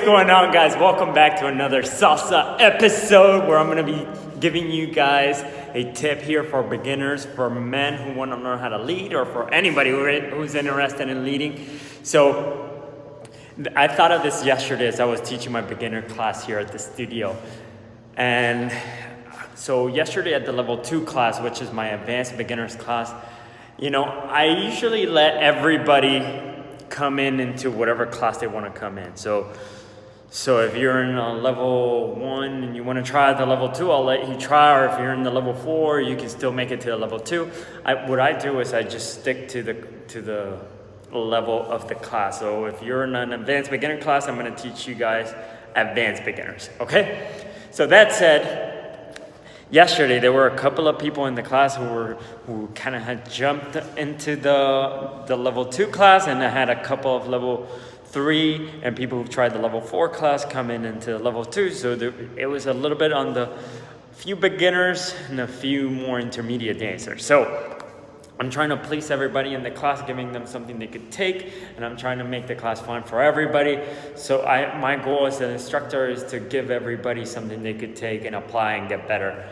going on, guys? Welcome back to another Salsa episode where I'm going to be giving you guys a tip here for beginners, for men who want to learn how to lead, or for anybody who's interested in leading. So I thought of this yesterday as I was teaching my beginner class here at the studio. And so yesterday at the level 2 class, which is my advanced beginners class, I usually let everybody come into whatever class they want to come in. So if you're in a level 1 and you want to try the level 2, I'll let you try. Or if you're in the level 4, you can still make it to the level 2. What I do is I just stick to the level of the class. So if you're in an advanced beginner class, I'm going to teach you guys advanced beginners. Okay? So that said, yesterday, there were a couple of people in the class who kind of had jumped into the level 2 class, and I had a couple of level 3 and people who tried the level 4 class coming into level 2. So it was a little bit on the few beginners and a few more intermediate dancers. So I'm trying to please everybody in the class, giving them something they could take, and I'm trying to make the class fun for everybody. So my goal as an instructor is to give everybody something they could take and apply and get better.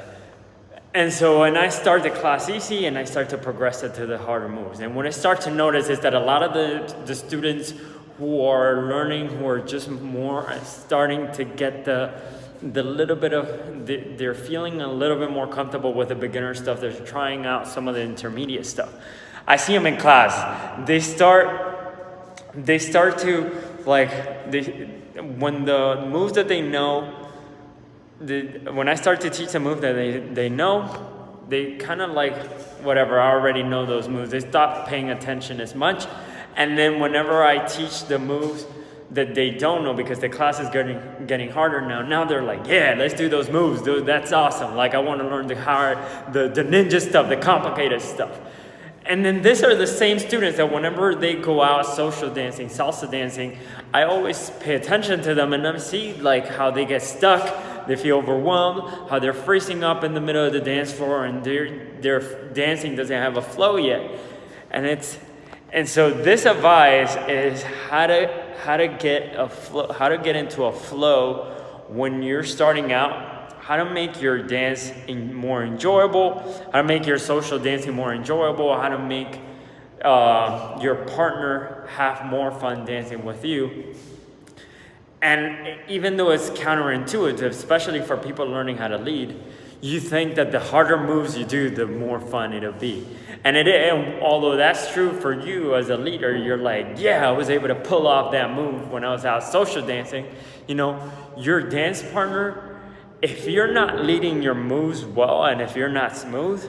And so when I start the class easy and I start to progress it to the harder moves. And what I start to notice is that a lot of the students who are learning, who are just more starting to get the little bit of, they're feeling a little bit more comfortable with the beginner stuff. They're trying out some of the intermediate stuff. I see them in class. They start to when the moves that they know, when I start to teach a move that they know, they kind of like, whatever, I already know those moves. They stop paying attention as much. And then whenever I teach the moves that they don't know, because the class is getting harder now they're like, yeah, let's do those moves, dude, that's awesome. Like, I want to learn the ninja stuff, the complicated stuff. And then these are the same students that whenever they go out social dancing, salsa dancing, I always pay attention to them and I see like how they get stuck, they feel overwhelmed, how they're freezing up in the middle of the dance floor and their dancing doesn't have a flow yet. And so this advice is how to get into a flow when you're starting out, how to make your dance more enjoyable, how to make your social dancing more enjoyable, how to make your partner have more fun dancing with you. And even though it's counterintuitive, especially for people learning how to lead, you think that the harder moves you do, the more fun it'll be. And although that's true for you as a leader, you're like, yeah, I was able to pull off that move when I was out social dancing. Your dance partner, if you're not leading your moves well and if you're not smooth,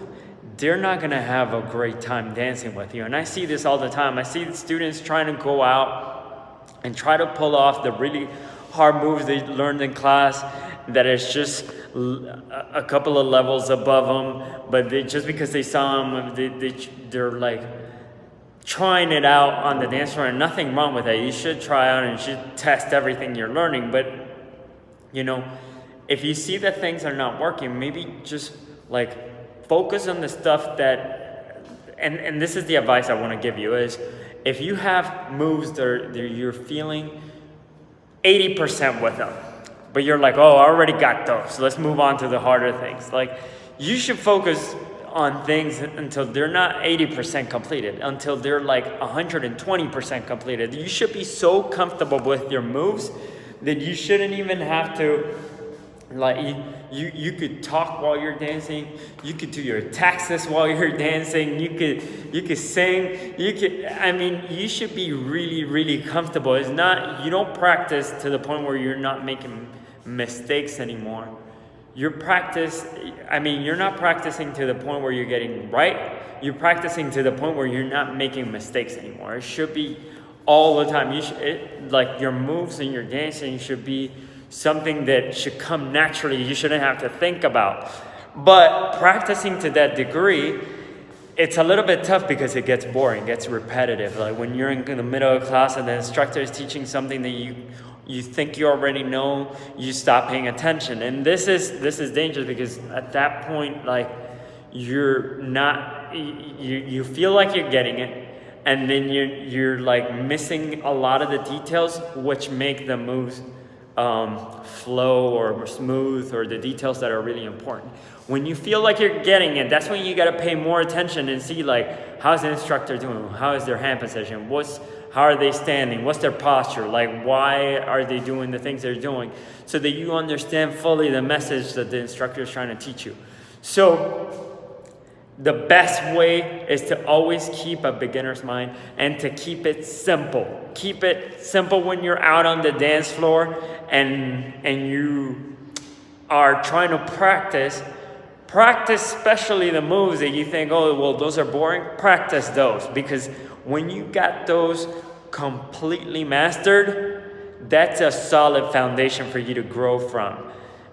they're not going to have a great time dancing with you. And I see this all the time. I see the students trying to go out and try to pull off the really hard moves they learned in class that is just a couple of levels above them, but just because they saw them, they're like trying it out on the dance floor, and nothing wrong with that. You should try out and you should test everything you're learning, but if you see that things are not working, maybe just like focus on the stuff that, and this is the advice I want to give you, is if you have moves that you're feeling 80% with them, but you're like, oh, I already got those, so let's move on to the harder things. Like, you should focus on things until they're not 80% completed, until they're like 120% completed. You should be so comfortable with your moves that you shouldn't even have to, like, you could talk while you're dancing, you could do your taxes while you're dancing, you could sing, you should be really, really comfortable. It's not, you don't practice to the point where you're not making mistakes anymore. You're not practicing to the point where you're getting right. You're practicing to the point where you're not making mistakes anymore. It should be all the time. Like your moves and your dancing should be something that should come naturally. You shouldn't have to think about. But practicing to that degree, it's a little bit tough because it gets boring, it gets repetitive. Like when you're in the middle of class and the instructor is teaching something that you think you already know, you stop paying attention. And this is dangerous because at that point, like, you're not, you feel like you're getting it, and then you're like missing a lot of the details which make the moves flow or smooth, or the details that are really important. When you feel like you're getting it, that's when you got to pay more attention and see, like, how's the instructor doing? How is their hand position? How are they standing? What's their posture? Like, why are they doing the things they're doing? So that you understand fully the message that the instructor is trying to teach you. So the best way is to always keep a beginner's mind and to keep it simple. Keep it simple when you're out on the dance floor and you are trying to practice especially the moves that you think, oh, well, those are boring. Practice those, because when you got those completely mastered, that's a solid foundation for you to grow from.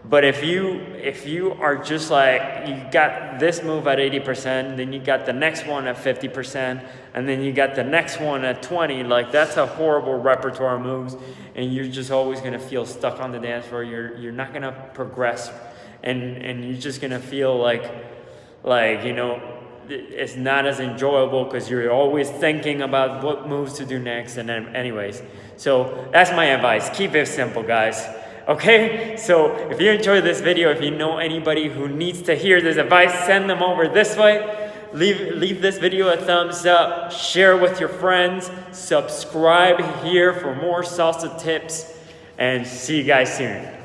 But if you are just like, you got this move at 80%, then you got the next one at 50%, and then you got the next one at 20%, like, that's a horrible repertoire of moves, and you're just always gonna feel stuck on the dance floor. You're not gonna progress, and you're just gonna feel like, you know, it's not as enjoyable because you're always thinking about what moves to do next. And then anyways, so that's my advice. Keep it simple, guys. Okay, so if you enjoyed this video, if you know anybody who needs to hear this advice, send them over this way. Leave this video a thumbs up, share with your friends, subscribe here for more salsa tips, and see you guys soon.